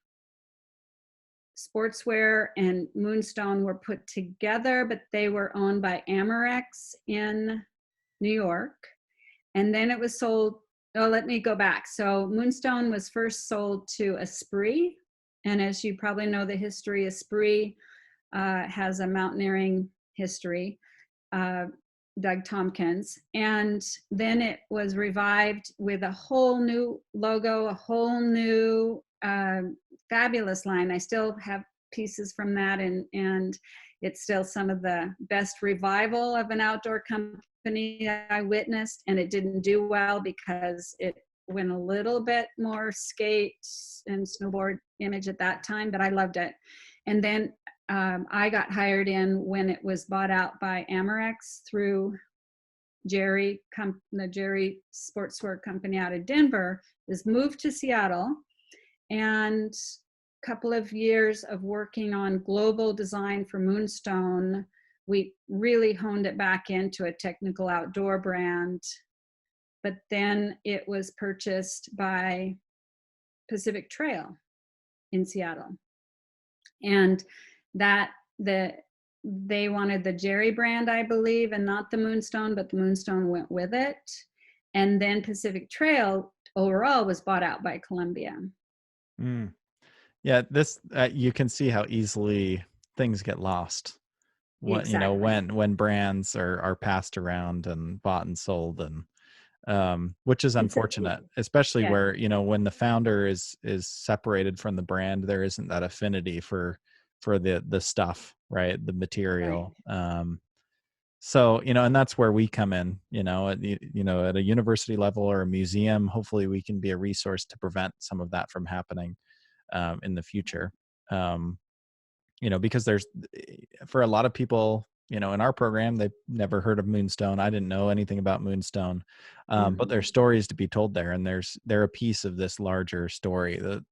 Sportswear and Moonstone were put together, but they were owned by Amerex in New York. And then it was sold Oh, let me go back. So Moonstone was first sold to Esprit. And as you probably know, the history, Esprit has a mountaineering history, uh, Doug Tompkins. And then it was revived with a whole new logo, a whole new fabulous line. I still have pieces from that, and it's still some of the best revival of an outdoor company I witnessed. And it didn't do well because it went a little bit more skate and snowboard image at that time, but I loved it. And then I got hired in when it was bought out by Amerex through the Jerry Sportswear company out of Denver. Was moved to Seattle, and a couple of years of working on global design for Moonstone, we really honed it back into a technical outdoor brand. But then it was purchased by Pacific Trail in Seattle, and they wanted the Jerry brand, I believe, and not the Moonstone, but the Moonstone went with it. And then Pacific Trail overall was bought out by Columbia. Mm. Yeah, this you can see how easily things get lost. What Exactly. when brands are passed around and bought and sold, and which is And so, unfortunate, especially yeah, where when the founder is separated from the brand, there isn't that affinity for the stuff, right? The right. material. So, and that's where we come in, at a university level or a museum. Hopefully we can be a resource to prevent some of that from happening in the future. Um, because there's, for a lot of people, in our program, they've never heard of Moonstone. I didn't know anything about Moonstone, but Mhm. there's stories to be told there, and they're a piece of this larger story that,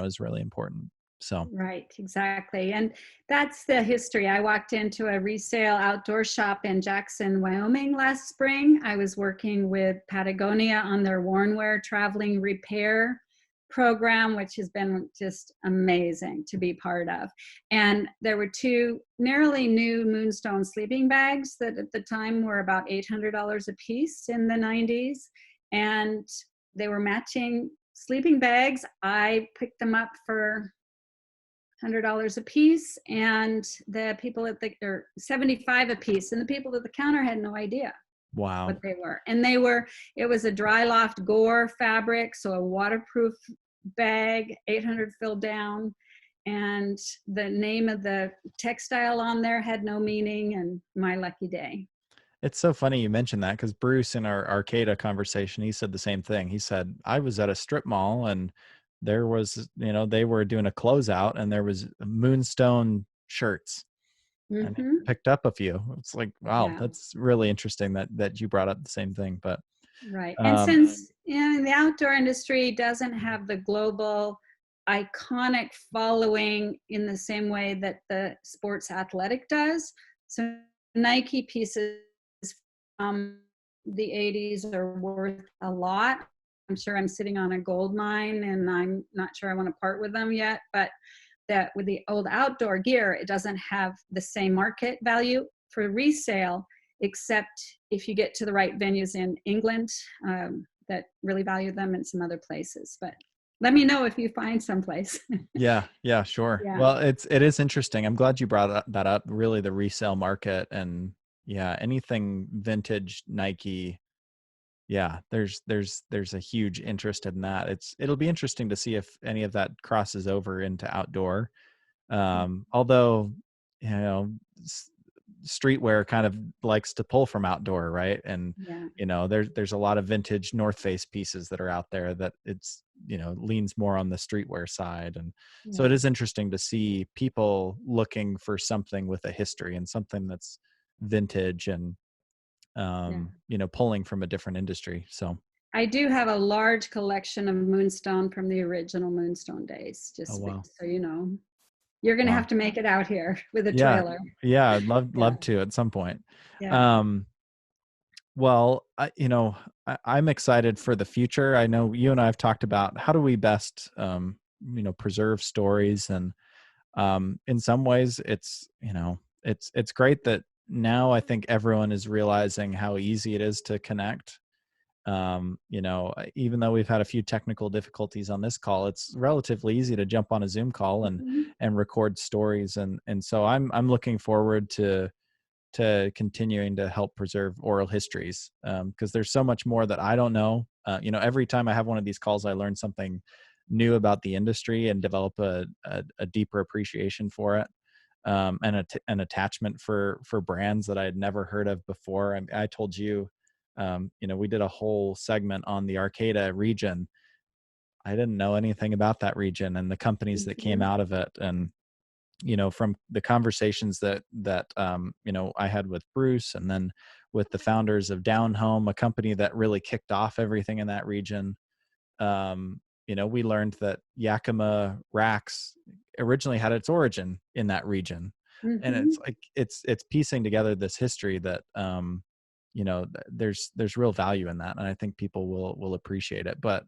is really important. So, Right, exactly. And that's the history. I walked into a resale outdoor shop in Jackson, Wyoming last spring. I was working with Patagonia on their Wornwear traveling repair program, which has been just amazing to be part of. And there were two nearly new Moonstone sleeping bags that at the time were about $800 a piece in the 90s. And they were matching sleeping bags. I picked them up for $100 a piece, and the people at the or 75 a piece, and the people at the counter had no idea wow. what they were. And it was a dry loft gore fabric, so a waterproof bag, 800 fill down, and the name of the textile on there had no meaning, and my lucky day. It's so funny you mentioned that, because Bruce, in our Arcata conversation, he said the same thing. He said, I was at a strip mall and there was, they were doing a closeout and there was Moonstone shirts, and he Mm-hmm. picked up a few. It's like, wow, Yeah. that's really interesting that you brought up the same thing. But Right. And um, since the outdoor industry doesn't have the global iconic following in the same way that the sports athletic does, so Nike pieces from the 80s are worth a lot. I'm sure I'm sitting on a gold mine and I'm not sure I want to part with them yet, but that with the old outdoor gear, it doesn't have the same market value for resale, except if you get to the right venues in England that really value them, and some other places. But let me know if you find someplace. yeah, sure. Yeah, Well, it is interesting. I'm glad you brought that up. Really, the resale market, and yeah, anything vintage Nike. Yeah, there's a huge interest in that. It'll be interesting to see if any of that crosses over into outdoor. Although, you know, s- streetwear kind of likes to pull from outdoor, right? And yeah, there's a lot of vintage North Face pieces that are out there that leans more on the streetwear side. And so it yeah, is interesting to see people looking for something with a history and something that's vintage and yeah. pulling from a different industry. So, I do have a large collection of Moonstone from the original Moonstone days, oh just wow. so you know. You're going to Wow. have to make it out here with a Yeah. trailer. Yeah. I'd love, Yeah, love to at some point. yeah. Um, well, I'm excited for the future. I know you and I have talked about how do we best, preserve stories. And in some ways it's great that now I think everyone is realizing how easy it is to connect. You know, even though we've had a few technical difficulties on this call, it's relatively easy to jump on a Zoom call Mhm. and record stories. And so I'm looking forward to continuing to help preserve oral histories, because there's so much more that I don't know. You know, every time I have one of these calls, I learn something new about the industry and develop a deeper appreciation for it, and an attachment for brands that I had never heard of before. I told you, you know, we did a whole segment on the Arcata region. I didn't know anything about that region and the companies that came Mhm. out of it. And you know, from the conversations that you know, I had with Bruce, and then with the founders of Down Home, a company that really kicked off everything in that region. You know, we learned that Yakima racks originally had its origin in that region, and it's Mhm. like it's piecing together this history that, you know, there's real value in that, and I think people will appreciate it. But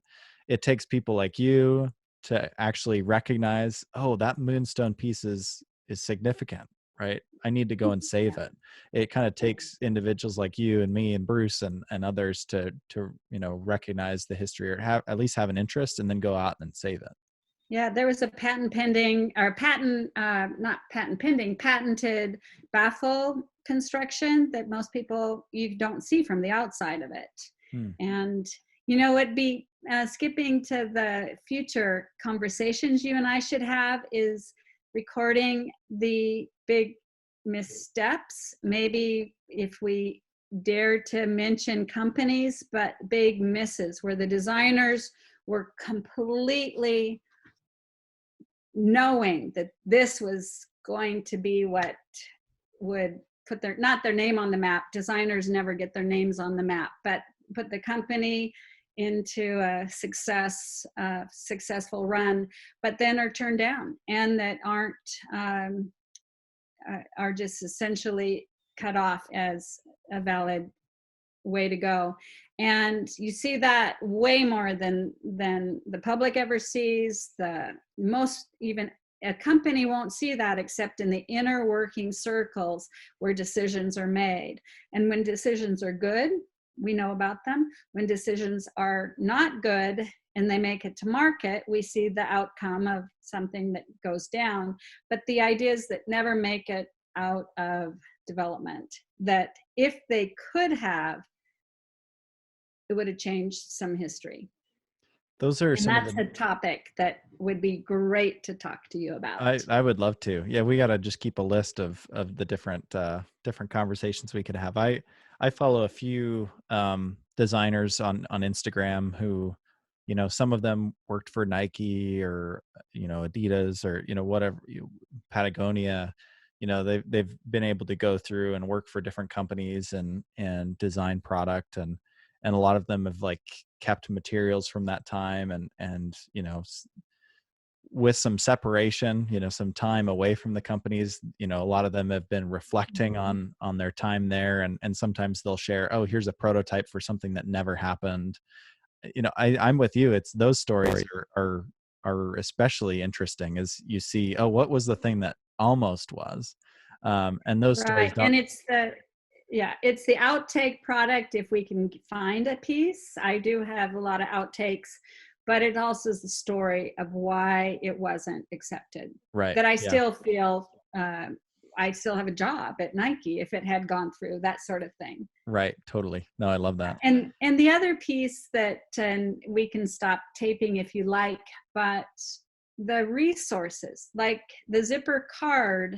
it takes people like you to actually recognize, oh, that Moonstone piece is significant, right? I need to go and save it. It kind of takes individuals like you and me and Bruce and others to you know, recognize the history, or have at least have an interest, and then go out and save it. Yeah, there was a patent pending, or patent, not patent pending, patented baffle construction that most people, you don't see from the outside of it. Hmm. And, you know, it'd be skipping to the future conversations you and I should have is recording the big missteps. Maybe if we dare to mention companies, but big misses where the designers were completely knowing that this was going to be what would put their, not their name on the map. Designers never get their names on the map, but put the company into a successful run, but then are turned down, and that aren't are just essentially cut off as a valid way to go. And you see that way more than the public ever sees. The most, even a company won't see that except in the inner working circles where decisions are made. And when decisions are good, we know about them. When decisions are not good and they make it to market, we see the outcome of something that goes down. But the ideas that never make it out of development, that if they could have, it would have changed some history. Those are And some of that's the, a topic that would be great to talk to you about. I would love to. Yeah, we got to just keep a list of the different different conversations we could have. I follow a few designers on Instagram who, you know, some of them worked for Nike, or you know, Adidas, or you know, whatever, Patagonia. You know, they've been able to go through and work for different companies and design product, and a lot of them have like kept materials from that time, and you know, with some separation, you know, some time away from the companies, you know, a lot of them have been reflecting on their time there, and sometimes they'll share, oh, here's a prototype for something that never happened. You know, I'm with you. It's those stories are especially interesting, as you see, oh, what was the thing that almost was, and those stories Right. don't. And it's the, yeah, it's the outtake product if we can find a piece. I do have a lot of outtakes, but it also is the story of why it wasn't accepted. Right, That I yeah, still feel I still have a job at Nike if it had gone through, that sort of thing. right, totally. No, I love that. And the other piece that, and we can stop taping if you like, but the resources, like the zipper card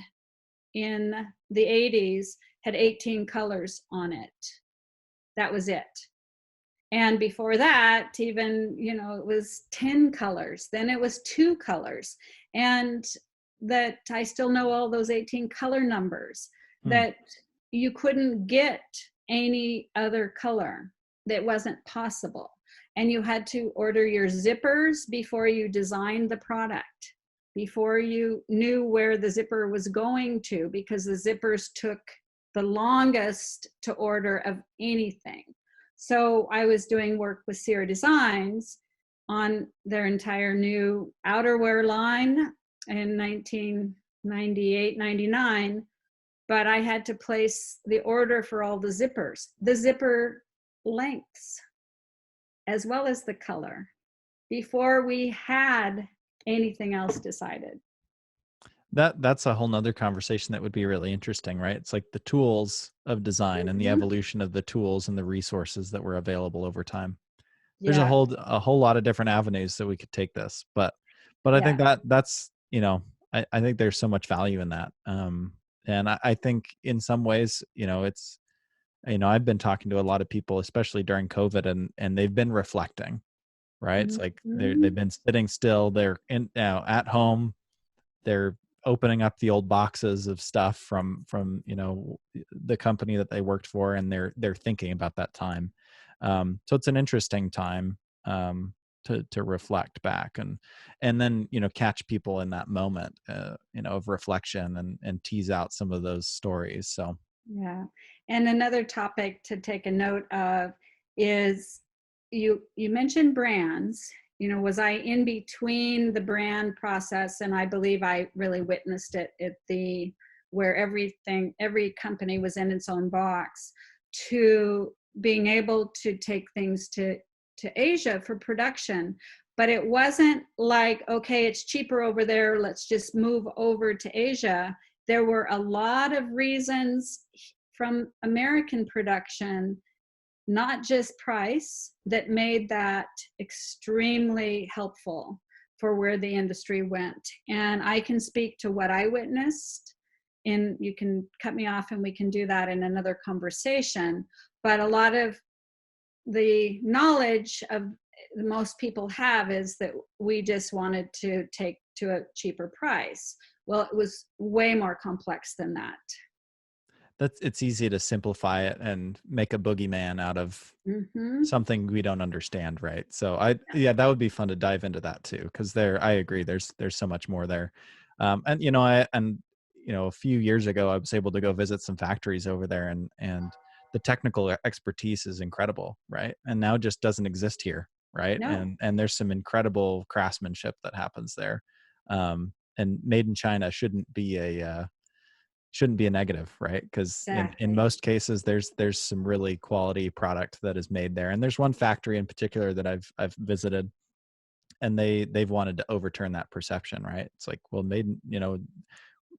in the 80s had 18 colors on it. That was it. And before that, even, you know, it was 10 colors, then it was 2 colors. And that I still know all those 18 color numbers, Hmm. that you couldn't get any other color, that wasn't possible. And you had to order your zippers before you designed the product, before you knew where the zipper was going to, because the zippers took the longest to order of anything. So I was doing work with Sierra Designs on their entire new outerwear line in 1998, 99, but I had to place the order for all the zippers, the zipper lengths. as well as the color before we had anything else decided. That's a whole nother conversation that would be really interesting, right? It's like the tools of design and the Mhm. evolution of the tools and the resources that were available over time. There's Yeah, a whole lot of different avenues that we could take this, but I think yeah. that's, I think there's so much value in that. And I think in some ways, it's, I've been talking to a lot of people, especially during COVID, and they've been reflecting, right? It's like they've Mhm. been sitting still. They're in now at home. They're opening up the old boxes of stuff from the company that they worked for, and they're thinking about that time. So it's an interesting time, to reflect back, and then catch people in that moment, of reflection, and tease out some of those stories. So Yeah. And another topic to take a note of is you mentioned brands. Was I in between the brand process, and I believe I really witnessed it at the where every company was in its own box, to being able to take things to Asia for production. But it wasn't like, okay, it's cheaper over there, let's just move over to Asia. There were a lot of reasons from American production, not just price, that made that extremely helpful for where the industry went. And I can speak to what I witnessed, and you can cut me off and we can do that in another conversation. But a lot of the knowledge of most people have is that we just wanted to take to a cheaper price. Well, it was way more complex than that. it's easy to simplify it and make a boogeyman out of Mm-hmm. something we don't understand, right? So yeah, that would be fun to dive into that too, because I agree, there's so much more there. And a few years ago, I was able to go visit some factories over there, and the technical expertise is incredible, right? And now just doesn't exist here, right? No, And there's some incredible craftsmanship that happens there. And made in China shouldn't be a negative, right? Because in exactly. most cases, there's some really quality product that is made there. And there's one factory in particular that I've visited, and they've wanted to overturn that perception, right? It's like, well,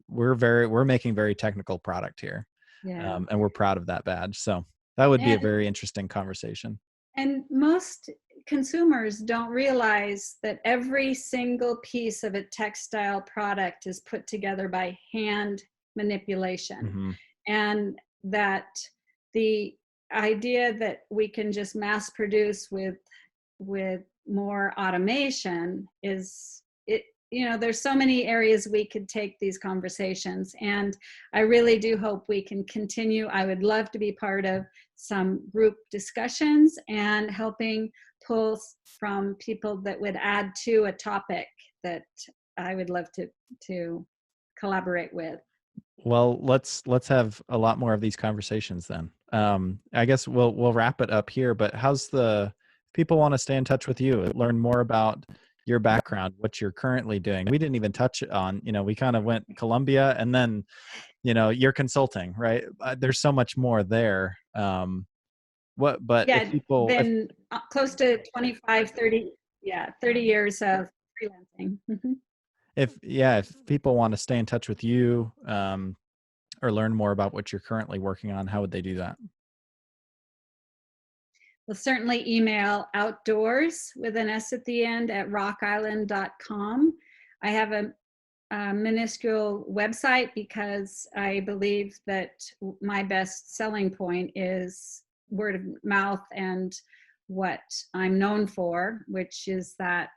we're making very technical product here, Yeah. and we're proud of that badge. So that would be a And very interesting conversation. most consumers don't realize that every single piece of a textile product is put together by hand manipulation. Hmm. And that the idea that we can just mass produce with more automation is it. There's so many areas we could take these conversations, and I really do hope we can continue. I would love to be part of some group discussions and helping pull from people that would add to a topic that I would love to collaborate with. Well, let's have a lot more of these conversations then. I guess we'll wrap it up here. But how's the people want to stay in touch with you, learn more about your background, what you're currently doing? We didn't even touch on, we kind of went Columbia, and then, you're consulting, right? There's so much more there. But Yeah, been close to 25, 30, yeah, 30 years of freelancing. Mhm. if people want to stay in touch with you, or learn more about what you're currently working on, how would they do that? Well, certainly email outdoors with an S at the end at rockisland.com. I have a minuscule website because I believe that my best selling point is word of mouth and what I'm known for, which is that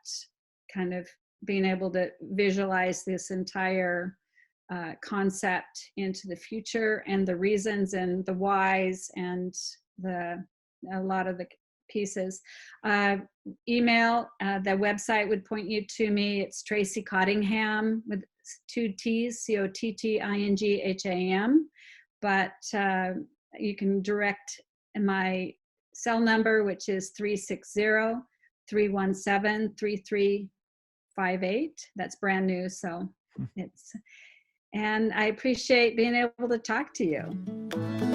kind of being able to visualize this entire concept into the future, and the reasons and the whys and the a lot of the pieces. Uh, Email, the website would point you to me. It's Tracy Cottingham with two T's, Cottingham. But you can direct my cell number, which is 360-317-3358. That's brand new, so it's, and I appreciate being able to talk to you.